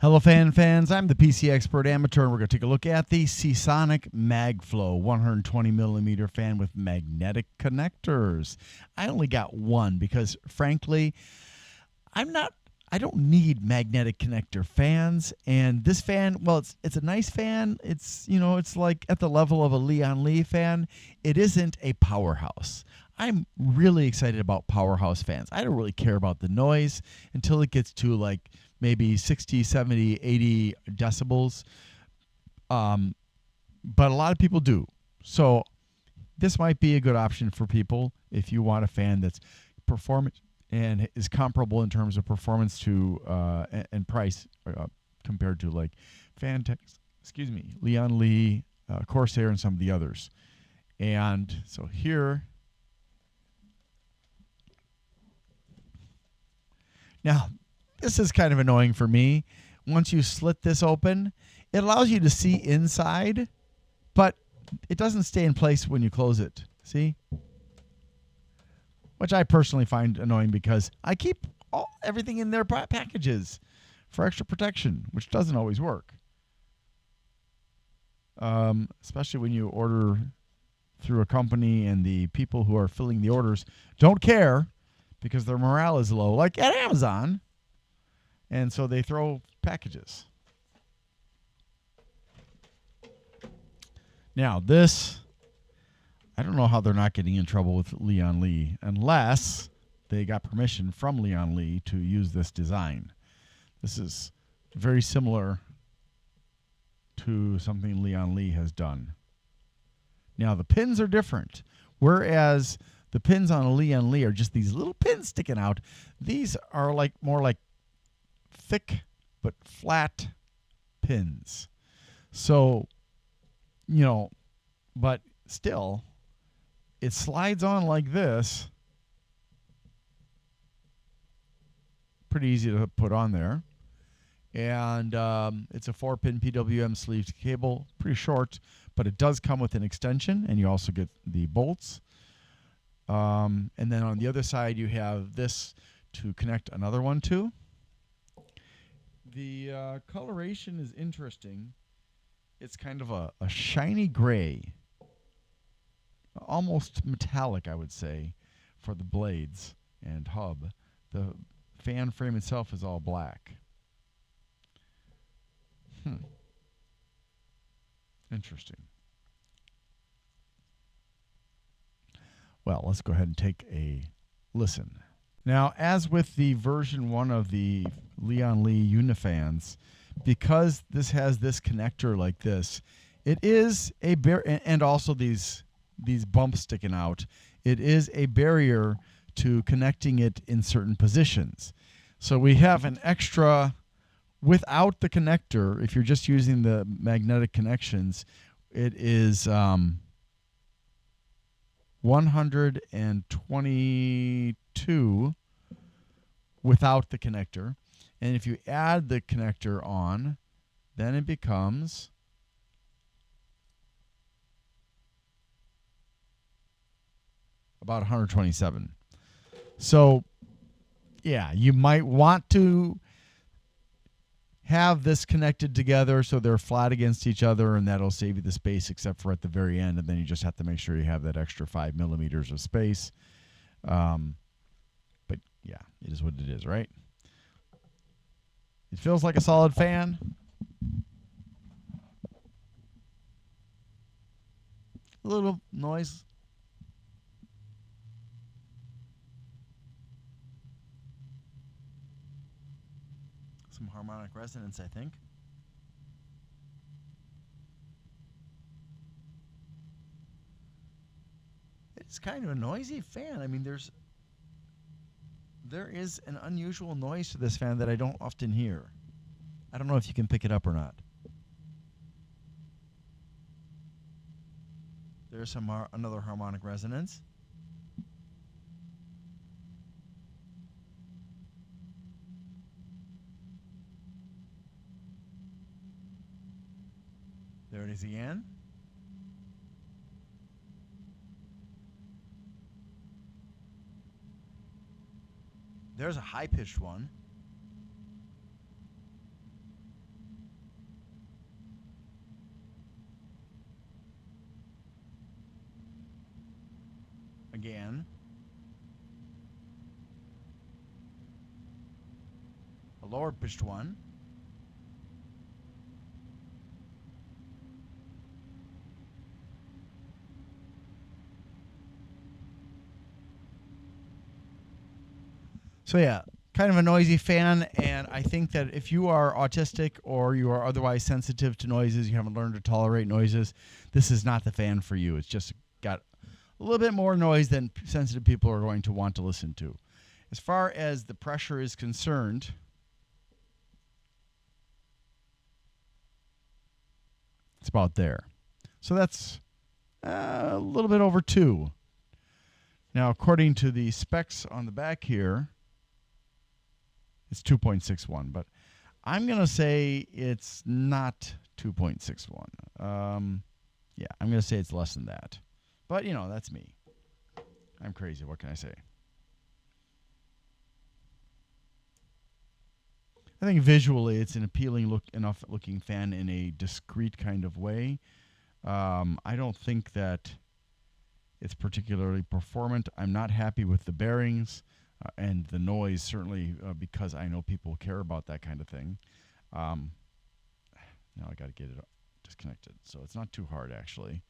Hello, fans. I'm the PC Expert Amateur, and we're going to take a look at the Seasonic MagFlow 120 millimeter fan with magnetic connectors. I only got one because, frankly, I don't need magnetic connector fans. And this fan, well, it's a nice fan. It's like at the level of a Lian Li fan. It isn't a powerhouse. I'm really excited about powerhouse fans. I don't really care about the noise until it gets to like maybe 60, 70, 80 decibels. But a lot of people do. So this might be a good option for people if you want a fan that's performance and is comparable in terms of performance to and price compared to like Fantex, Lian Li, Corsair, and some of the others. And so here. Now, this is kind of annoying for me. Once you slit this open, it allows you to see inside, but it doesn't stay in place when you close it. See? Which I personally find annoying because I keep everything in their packages for extra protection, which doesn't always work. Especially when you order through a company and the people who are filling the orders don't care because their morale is low, like at Amazon. And so they throw packages. Now, this, I don't know how they're not getting in trouble with Lian Li unless they got permission from Lian Li to use this design. This is very similar to something Lian Li has done. Now, the pins are different. Whereas the pins on a Lian Li are just these little pins sticking out, these are like more like thick but flat pins. So, but still, it slides on like this. Pretty easy to put on there. And it's a 4-pin PWM sleeved cable, pretty short, but it does come with an extension, and you also get the bolts. And then on the other side, you have this to connect another one to. The coloration is interesting. It's kind of a shiny gray, almost metallic, I would say, for the blades and hub. The fan frame itself is all black. Interesting. Well, let's go ahead and take a listen. Now, as with the version 1 of the Lian Li Unifans, because this has this connector like this, it is a and also these bumps sticking out, it is a barrier to connecting it in certain positions. So we have an extra, without the connector, if you're just using the magnetic connections, it is 122 without the connector. And if you add the connector on, then it becomes about 127. So, yeah, you might want to have this connected together so they're flat against each other, and that'll save you the space except for at the very end, and then you just have to make sure you have that extra 5 millimeters of space. But yeah, it is what it is, right? It feels like a solid fan. A little noise. Some harmonic resonance, I think. It's kind of a noisy fan. I mean, there is an unusual noise to this fan that I don't often hear. I don't know if you can pick it up or not. There's another harmonic resonance. There it is again. There's a high-pitched one. again. A lower pitched one. So yeah, kind of a noisy fan, and I think that if you are autistic or you are otherwise sensitive to noises, you haven't learned to tolerate noises, this is not the fan for you. It's just got a little bit more noise than sensitive people are going to want to listen to. As far as the pressure is concerned, it's about there. So that's a little bit over 2. Now, according to the specs on the back here, it's 2.61, but I'm going to say it's not 2.61. Yeah, I'm going to say it's less than that. But, that's me. I'm crazy. What can I say? I think visually it's an appealing enough looking fan in a discreet kind of way. I don't think that it's particularly performant. I'm not happy with the bearings. And the noise, certainly, because I know people care about that kind of thing. Now I got to get it disconnected. So it's not too hard, actually.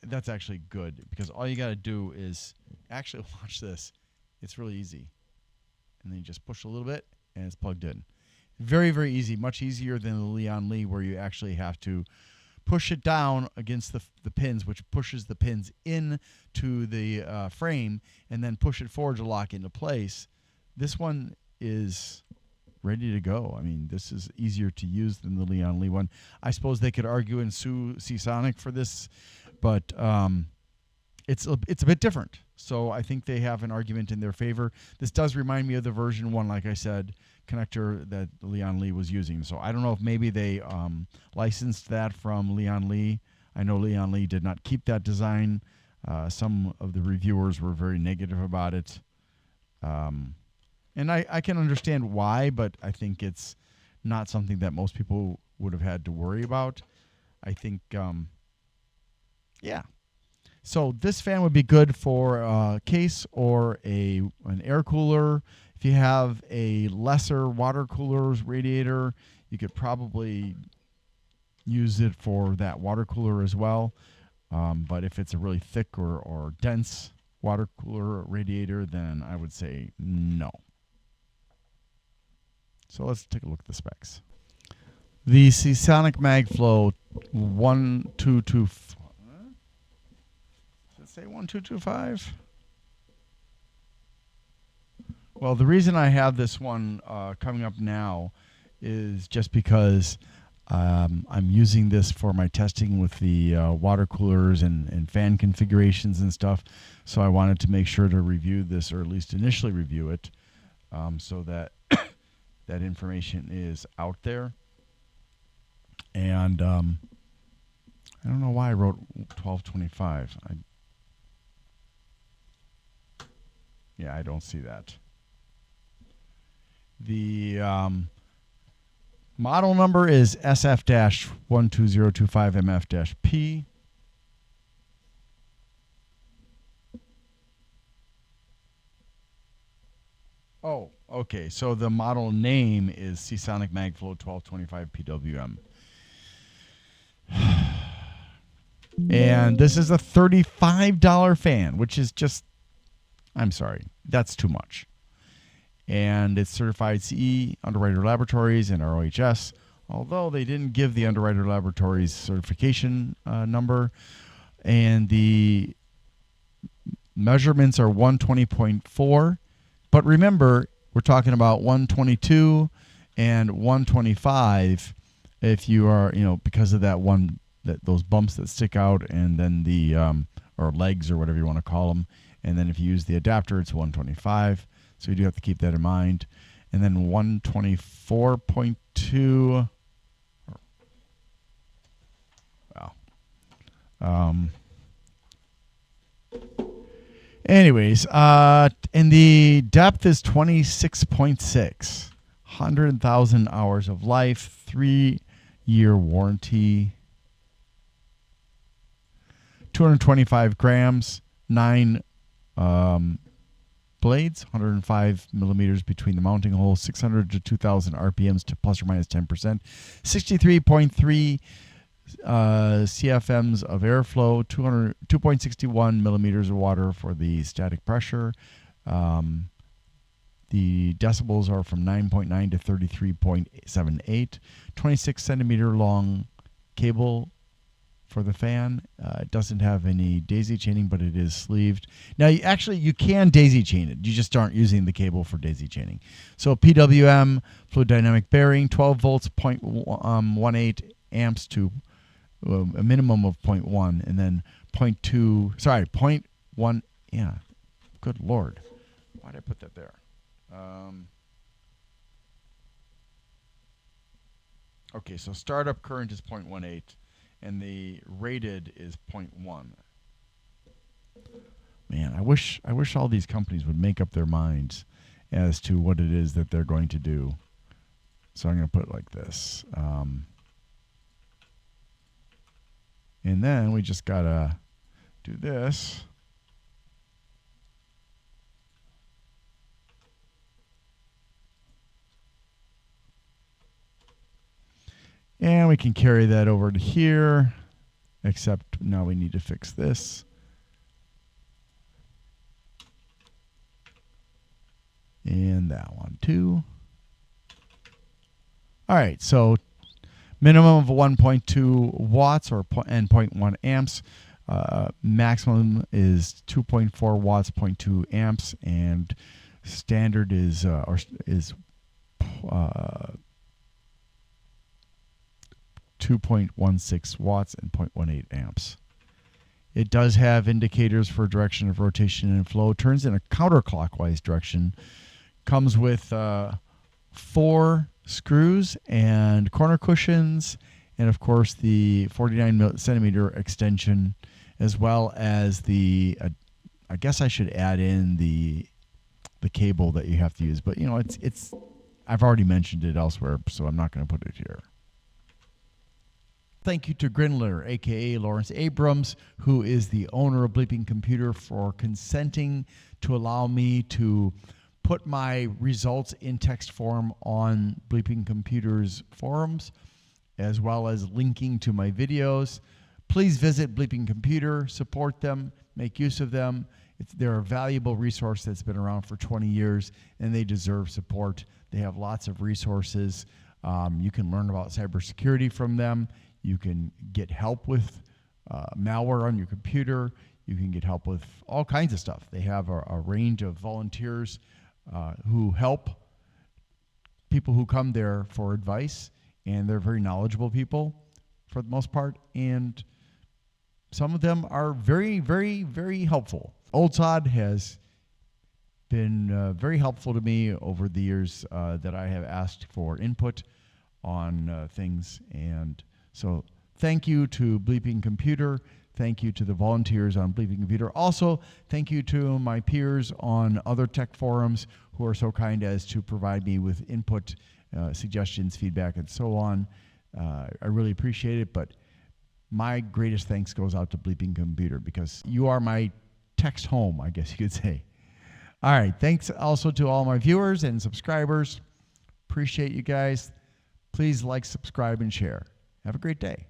That's actually good, because all you got to do is actually watch this. It's really easy. And then you just push a little bit, and it's plugged in. Very, very easy. Much easier than the Leon Lee, where you actually have to push it down against the pins, which pushes the pins into the frame, and then push it forward to lock into place. This one is ready to go. I mean, this is easier to use than the Leon Lee one. I suppose they could argue and sue Seasonic for this, but it's a bit different. So I think they have an argument in their favor. This does remind me of the version 1, like I said, connector that Leon Lee was using. So I don't know if maybe they licensed that from Leon Lee. I know Leon Lee did not keep that design. Some of the reviewers were very negative about it. And I can understand why, but I think it's not something that most people would have had to worry about. I think, yeah. So this fan would be good for a case or an air cooler. If you have a lesser water cooler's radiator, you could probably use it for that water cooler as well. But if it's a really thick or dense water cooler radiator, then I would say no. So let's take a look at the specs. The Seasonic MagFlow 1225. Does it say 1225? Well, the reason I have this one coming up now is just because I'm using this for my testing with the water coolers and fan configurations and stuff. So I wanted to make sure to review this, or at least initially review it, so that that information is out there. And I don't know why I wrote 1225. Yeah, I don't see that. The model number is SF-12025MF-P. Oh, okay. So the model name is Seasonic MagFlow 1225 PWM. And this is a $35 fan, which is just, I'm sorry, that's too much. And it's certified CE, Underwriter Laboratories, and ROHS, although they didn't give the Underwriter Laboratories certification number. And the measurements are 120.4. But remember, we're talking about 122 and 125 if you are, because of those bumps that stick out, and then the, or legs or whatever you want to call them. And then if you use the adapter, it's 125. So you do have to keep that in mind. And then 124.2. Wow. Anyways, and the depth is 26.6. 100,000 hours of life, 3-year warranty. 225 grams, 9 blades, 105 millimeters between the mounting holes, 600 to 2,000 RPMs to plus or minus 10%, 63.3 CFMs of airflow, 2.61 millimeters of water for the static pressure. The decibels are from 9.9 to 33.78. 26 centimeter long cable for the fan. It doesn't have any daisy chaining, but it is sleeved. Now, you can daisy chain it. You just aren't using the cable for daisy chaining. So PWM, fluid dynamic bearing, 12 volts, 0.18 amps to a minimum of 0.1, and then 0.1. Yeah, good Lord. Why did I put that there? Okay, so startup current is 0.18, and the rated is 0.1. Man, I wish all these companies would make up their minds as to what it is that they're going to do. So I'm going to put it like this. And then we just got to do this. And we can carry that over to here, except now we need to fix this. And that one too. All right, so minimum of 1.2 watts and 0.1 amps. Maximum is 2.4 watts, 0.2 amps, and standard is 2.16 watts and 0.18 amps. It does have indicators for direction of rotation and flow. Turns in a counterclockwise direction. Comes with 4 screws and corner cushions, and of course the 49 centimeter extension, as well as the I guess I should add in the cable that you have to use, but you know it's I've already mentioned it elsewhere, so I'm not going to put it here. Thank you to Grindler, aka Lawrence Abrams, who is the owner of Bleeping Computer, for consenting to allow me to put my results in text form on Bleeping Computer's forums, as well as linking to my videos. Please visit Bleeping Computer, support them, make use of them. They're a valuable resource that's been around for 20 years, and they deserve support. They have lots of resources. You can learn about cybersecurity from them. You can get help with malware on your computer. You can get help with all kinds of stuff. They have a range of volunteers who help people who come there for advice, and they're very knowledgeable people for the most part, and some of them are very, very, very helpful. Old Sod has been very helpful to me over the years that I have asked for input on things, and so thank you to Bleeping Computer. Thank you to the volunteers on Bleeping Computer. Also, thank you to my peers on other tech forums who are so kind as to provide me with input, suggestions, feedback, and so on. I really appreciate it, but my greatest thanks goes out to Bleeping Computer because you are my text home, I guess you could say. All right, thanks also to all my viewers and subscribers. Appreciate you guys. Please like, subscribe, and share. Have a great day.